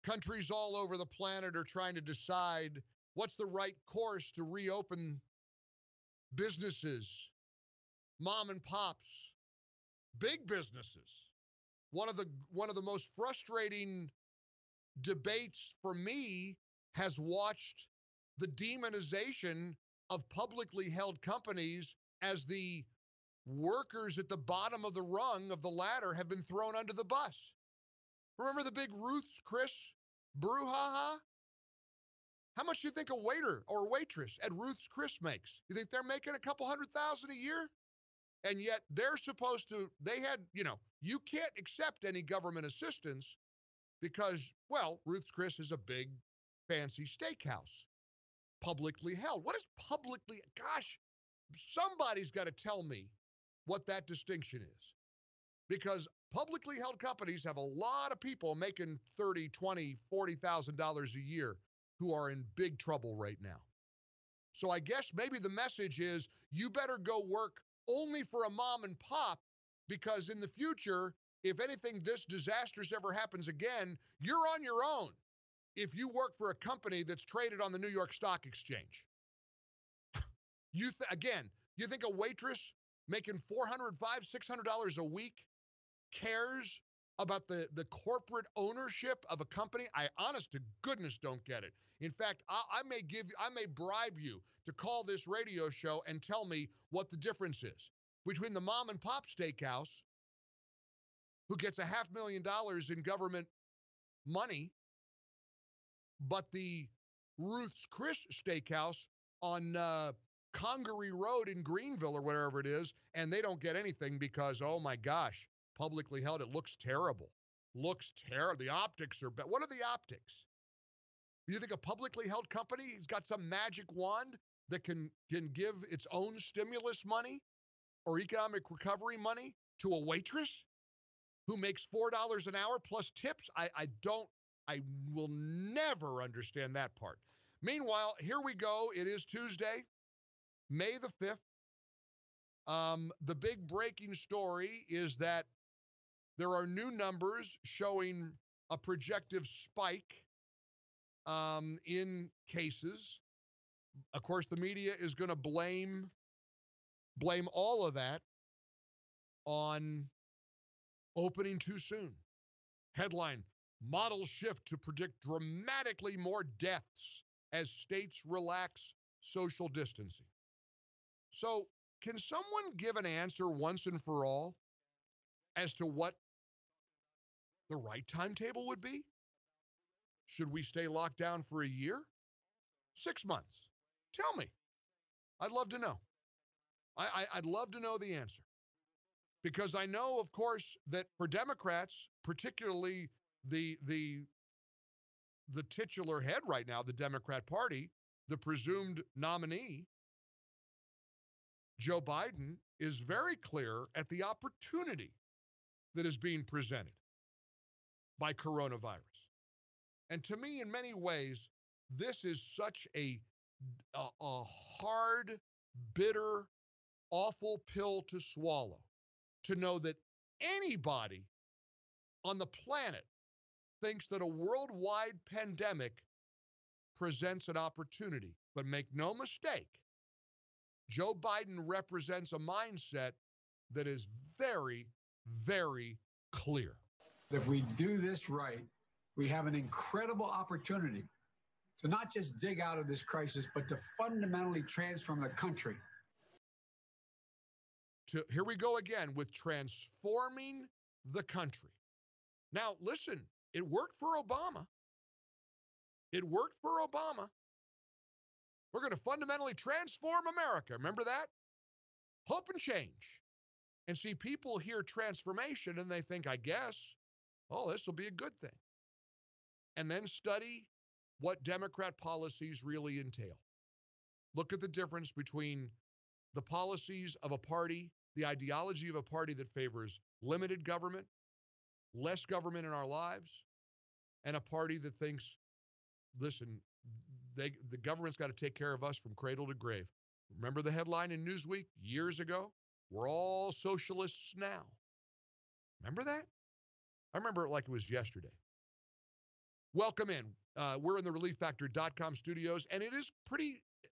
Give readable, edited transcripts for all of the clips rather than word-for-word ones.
Countries all over the planet are trying to decide what's the right course to reopen businesses, mom and pops, big businesses. One of the most frustrating debates for me has watched the demonization of publicly held companies as the workers at the bottom of the rung of the ladder have been thrown under the bus. Remember the big Ruth's Chris brouhaha? How much do you think a waiter or waitress at Ruth's Chris makes? You think they're making a couple $100,000 a year? And yet they're supposed to, you can't accept any government assistance because, well, Ruth's Chris is a big, fancy steakhouse, publicly held. What is publicly, gosh, somebody's got to tell me what that distinction is. Because publicly held companies have a lot of people making $30,000, $20,000, $40,000 a year who are in big trouble right now. So I guess maybe the message is you better go work only for a mom and pop, because in the future, if anything this disastrous ever happens again, you're on your own if you work for a company that's traded on the New York Stock Exchange. You think a waitress making $400, $600 a week cares about the corporate ownership of a company? I honest to goodness don't get it. In fact, I may bribe you to call this radio show and tell me what the difference is between the mom and pop steakhouse, who gets $500,000 in government money, but the Ruth's Chris Steakhouse on Congaree Road in Greenville or whatever it is, and they don't get anything because, oh my gosh, publicly held, it looks terrible. Looks terrible. The optics are bad. What are the optics? You think a publicly held company has got some magic wand that can give its own stimulus money or economic recovery money to a waitress who makes $4 an hour plus tips? I will never understand that part. Meanwhile, here we go. It is Tuesday, May the 5th. The big breaking story is that there are new numbers showing a projected spike in cases. Of course, the media is going to blame all of that on opening too soon. Headline: models shift to predict dramatically more deaths as states relax social distancing. So, can someone give an answer once and for all as to what the right timetable would be? Should we stay locked down for a year? 6 months? Tell me. I'd love to know. I'd love to know the answer. Because I know, of course, that for Democrats, particularly the titular head right now, the Democrat Party, the presumed nominee, Joe Biden, is very clear at the opportunity that is being presented by coronavirus. And to me, in many ways, this is such a hard, bitter, awful pill to swallow, to know that anybody on the planet thinks that a worldwide pandemic presents an opportunity. But make no mistake, Joe Biden represents a mindset that is very, very clear. If we do this right, we have an incredible opportunity to not just dig out of this crisis, but to fundamentally transform the country. Here we go again with transforming the country. Now, listen, it worked for Obama. It worked for Obama. We're going to fundamentally transform America. Remember that? Hope and change. And see, people hear transformation and they think, I guess, oh, this will be a good thing. And then study what Democrat policies really entail. Look at the difference between the policies of a party, the ideology of a party that favors limited government, less government in our lives, and a party that thinks, listen, the government's got to take care of us from cradle to grave. Remember the headline in Newsweek years ago? We're all socialists now. Remember that? I remember it like it was yesterday. Welcome in. We're in the ReliefFactor.com studios, and it is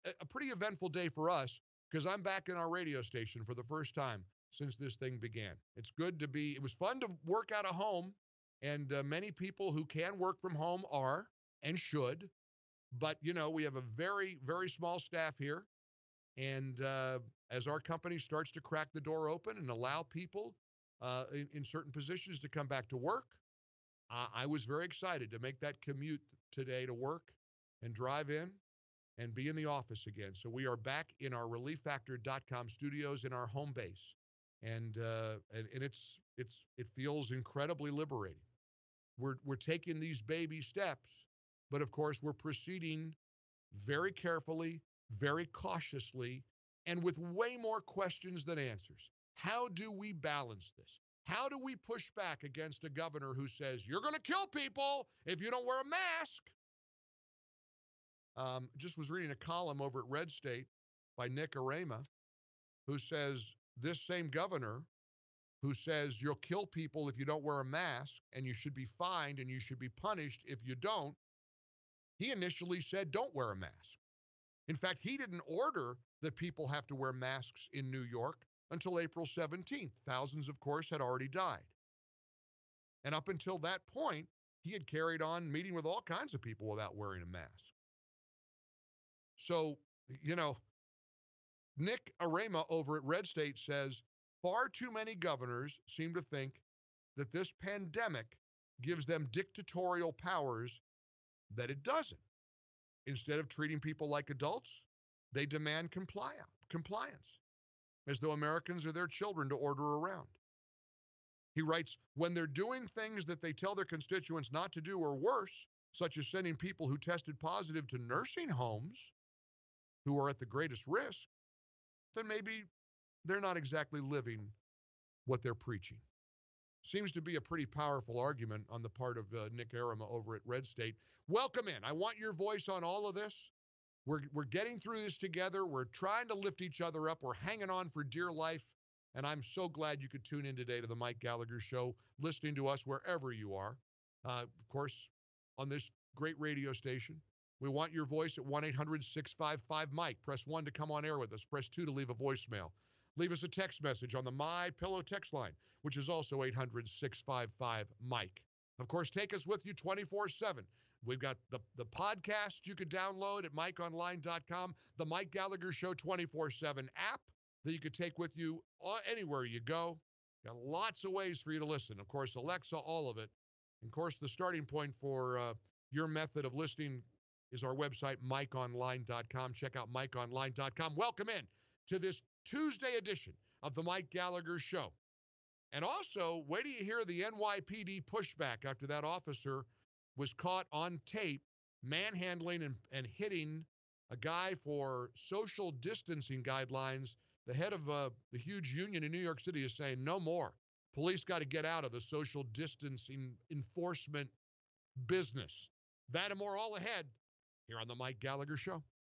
a pretty eventful day for us because I'm back in our radio station for the first time since this thing began. It was fun to work out of home, and many people who can work from home are and should. But, we have a very, very small staff here. And as our company starts to crack the door open and allow people in certain positions to come back to work, I was very excited to make that commute today to work and drive in and be in the office again. So we are back in our ReliefFactor.com studios in our home base. And it feels incredibly liberating. We're taking these baby steps, but of course we're proceeding very carefully, very cautiously, and with way more questions than answers. How do we balance this? How do we push back against a governor who says, you're going to kill people if you don't wear a mask? Just was reading a column over at Red State by Nick Arema, who says this same governor who says you'll kill people if you don't wear a mask and you should be fined and you should be punished if you don't, he initially said don't wear a mask. In fact, he didn't order that people have to wear masks in New York until April 17th. Thousands, of course, had already died. And up until that point, he had carried on meeting with all kinds of people without wearing a mask. So, Nick Arema over at Red State says far too many governors seem to think that this pandemic gives them dictatorial powers that it doesn't. Instead of treating people like adults, they demand compliance, as though Americans are their children to order around. He writes, when they're doing things that they tell their constituents not to do or worse, such as sending people who tested positive to nursing homes who are at the greatest risk, then maybe they're not exactly living what they're preaching. Seems to be a pretty powerful argument on the part of Nick Arema over at Red State. Welcome in. I want your voice on all of this. We're getting through this together. We're trying to lift each other up. We're hanging on for dear life. And I'm so glad you could tune in today to the Mike Gallagher Show, listening to us wherever you are. Of course, on this great radio station. We want your voice at 1-800-655-MIKE. Press 1 to come on air with us. Press 2 to leave a voicemail. Leave us a text message on the My Pillow text line, which is also 800-655-MIKE. Of course, take us with you 24/7. We've got the podcast you could download at MikeOnline.com, the Mike Gallagher Show 24/7 app that you could take with you anywhere you go. Got lots of ways for you to listen. Of course, Alexa, all of it. And of course, the starting point for your method of listening is our website, MikeOnline.com. Check out MikeOnline.com. Welcome in to this Tuesday edition of the Mike Gallagher Show. And also, wait till you hear the NYPD pushback after that officer was caught on tape manhandling and hitting a guy for social distancing guidelines. The head of the huge union in New York City is saying no more. Police got to get out of the social distancing enforcement business. That and more all ahead here on the Mike Gallagher Show.